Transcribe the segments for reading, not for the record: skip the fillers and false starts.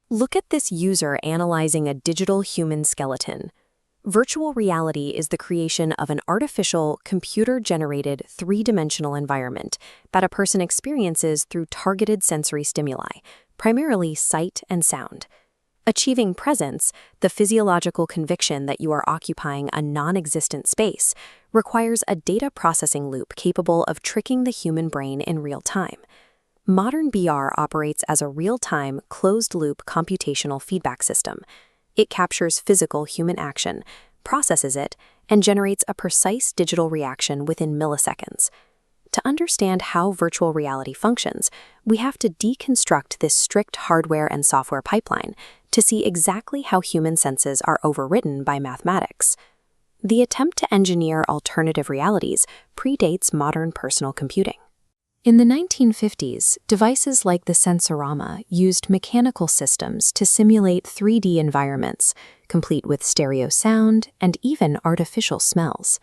Look at this user analyzing a digital human skeleton. Virtual reality is the creation of an artificial, computer-generated, three-dimensional environment that a person experiences through targeted sensory stimuli, primarily sight and sound. Achieving presence, the physiological conviction that you are occupying a non-existent space, requires a data processing loop capable of tricking the human brain in real time. Modern VR operates as a real-time, closed-loop computational feedback system. It captures physical human action, processes it, and generates a precise digital reaction within milliseconds. To understand how virtual reality functions, we have to deconstruct this strict hardware and software pipeline to see exactly how human senses are overwritten by mathematics. The attempt to engineer alternative realities predates modern personal computing. In the 1950s, devices like the Sensorama used mechanical systems to simulate 3D environments, complete with stereo sound and even artificial smells.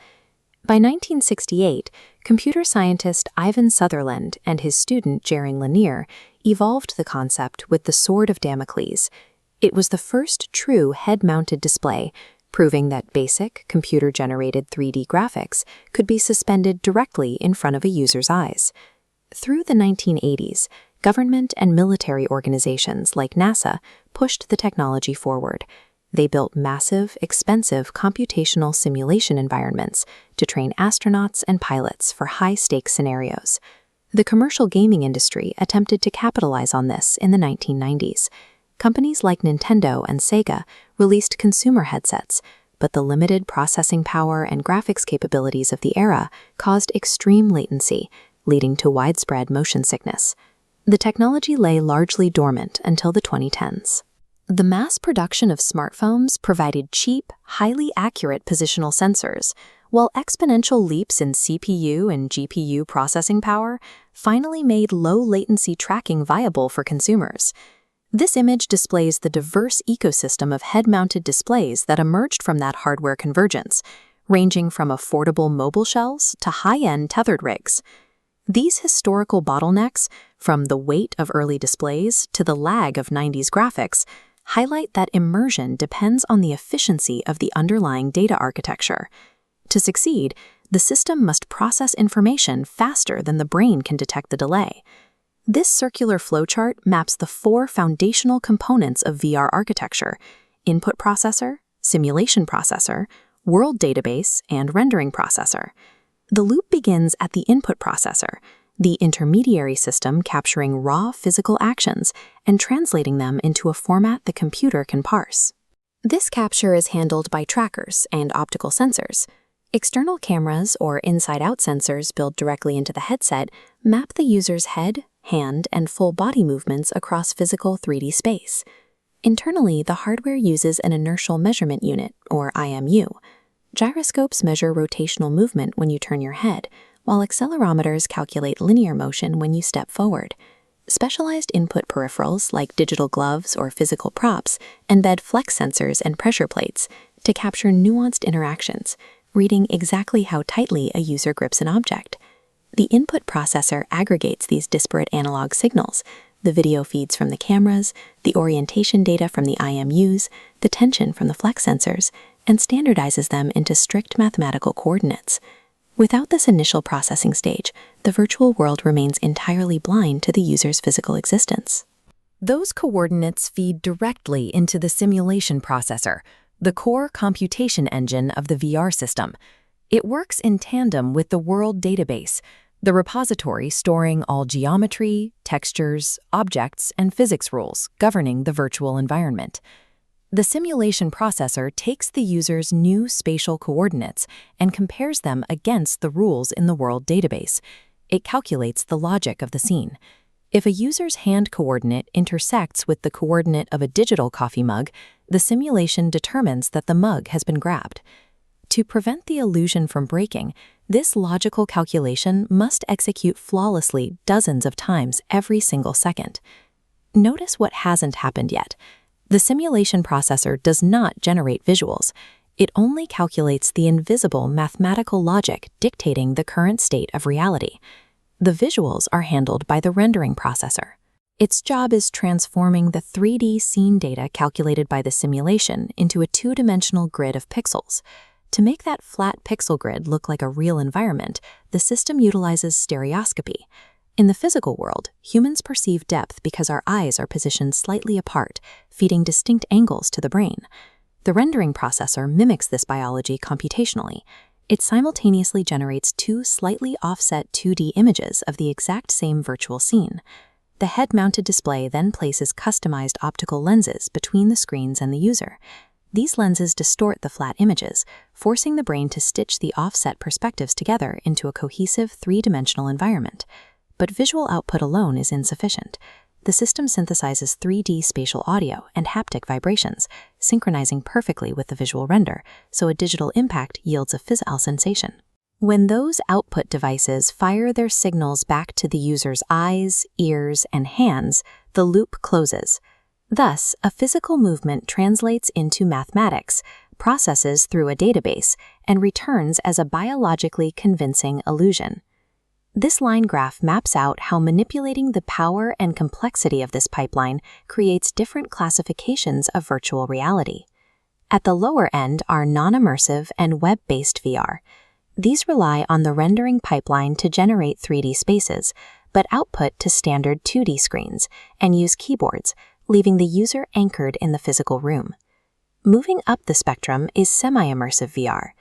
By 1968, computer scientist Ivan Sutherland and his student Jering Lanier evolved the concept with the Sword of Damocles. It was the first true head-mounted display, proving that basic, computer-generated 3D graphics could be suspended directly in front of a user's eyes. Through the 1980s, government and military organizations like NASA pushed the technology forward. They built massive, expensive computational simulation environments to train astronauts and pilots for high-stakes scenarios. The commercial gaming industry attempted to capitalize on this in the 1990s. Companies like Nintendo and Sega released consumer headsets, but the limited processing power and graphics capabilities of the era caused extreme latency, leading to widespread motion sickness. The technology lay largely dormant until the 2010s. The mass production of smartphones provided cheap, highly accurate positional sensors, while exponential leaps in CPU and GPU processing power finally made low-latency tracking viable for consumers. This image displays the diverse ecosystem of head-mounted displays that emerged from that hardware convergence, ranging from affordable mobile shells to high-end tethered rigs. These historical bottlenecks, from the weight of early displays to the lag of 90s graphics, highlight that immersion depends on the efficiency of the underlying data architecture. To succeed, the system must process information faster than the brain can detect the delay. This circular flowchart maps the four foundational components of VR architecture: input processor, simulation processor, world database, and rendering processor. The loop begins at the input processor, the intermediary system capturing raw physical actions and translating them into a format the computer can parse. This capture is handled by trackers and optical sensors. External cameras or inside-out sensors built directly into the headset map the user's head, hand, and full body movements across physical 3D space. Internally, the hardware uses an inertial measurement unit, or IMU. Gyroscopes measure rotational movement when you turn your head, while accelerometers calculate linear motion when you step forward. Specialized input peripherals, like digital gloves or physical props, embed flex sensors and pressure plates to capture nuanced interactions, reading exactly how tightly a user grips an object. The input processor aggregates these disparate analog signals: the video feeds from the cameras, the orientation data from the IMUs, the tension from the flex sensors, and standardizes them into strict mathematical coordinates. Without this initial processing stage, the virtual world remains entirely blind to the user's physical existence. Those coordinates feed directly into the simulation processor, the core computation engine of the VR system. It works in tandem with the world database, the repository storing all geometry, textures, objects, and physics rules governing the virtual environment. The simulation processor takes the user's new spatial coordinates and compares them against the rules in the world database. It calculates the logic of the scene. If a user's hand coordinate intersects with the coordinate of a digital coffee mug, the simulation determines that the mug has been grabbed. To prevent the illusion from breaking, this logical calculation must execute flawlessly dozens of times every single second. Notice what hasn't happened yet. The simulation processor does not generate visuals. It only calculates the invisible mathematical logic dictating the current state of reality. The visuals are handled by the rendering processor. Its job is transforming the 3D scene data calculated by the simulation into a two-dimensional grid of pixels. To make that flat pixel grid look like a real environment, the system utilizes stereoscopy. In the physical world, humans perceive depth because our eyes are positioned slightly apart, feeding distinct angles to the brain. The rendering processor mimics this biology computationally. It simultaneously generates two slightly offset 2D images of the exact same virtual scene. The head-mounted display then places customized optical lenses between the screens and the user. These lenses distort the flat images, forcing the brain to stitch the offset perspectives together into a cohesive three-dimensional environment. But visual output alone is insufficient. The system synthesizes 3D spatial audio and haptic vibrations, synchronizing perfectly with the visual render, so a digital impact yields a physical sensation. When those output devices fire their signals back to the user's eyes, ears, and hands, the loop closes. Thus, a physical movement translates into mathematics, processes through a database, and returns as a biologically convincing illusion. This line graph maps out how manipulating the power and complexity of this pipeline creates different classifications of virtual reality. At the lower end are non-immersive and web-based VR. These rely on the rendering pipeline to generate 3D spaces, but output to standard 2D screens and use keyboards, leaving the user anchored in the physical room. Moving up the spectrum is semi-immersive VR.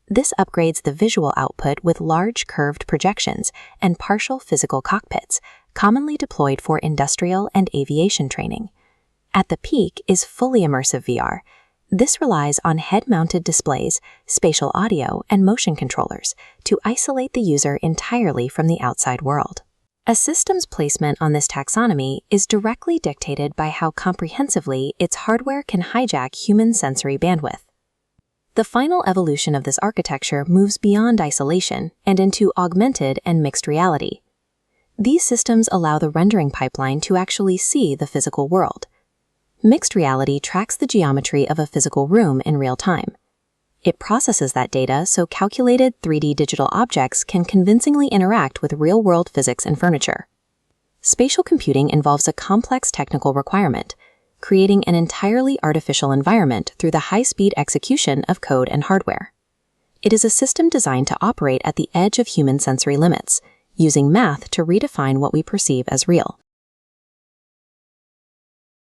This upgrades the visual output with large curved projections and partial physical cockpits, commonly deployed for industrial and aviation training. At the peak is fully immersive VR. This relies on head-mounted displays, spatial audio, and motion controllers to isolate the user entirely from the outside world. A system's placement on this taxonomy is directly dictated by how comprehensively its hardware can hijack human sensory bandwidth. The final evolution of this architecture moves beyond isolation and into augmented and mixed reality. These systems allow the rendering pipeline to actually see the physical world. Mixed reality tracks the geometry of a physical room in real time. It processes that data so calculated 3D digital objects can convincingly interact with real-world physics and furniture. Spatial computing involves a complex technical requirement, creating an entirely artificial environment through the high-speed execution of code and hardware. It is a system designed to operate at the edge of human sensory limits, using math to redefine what we perceive as real.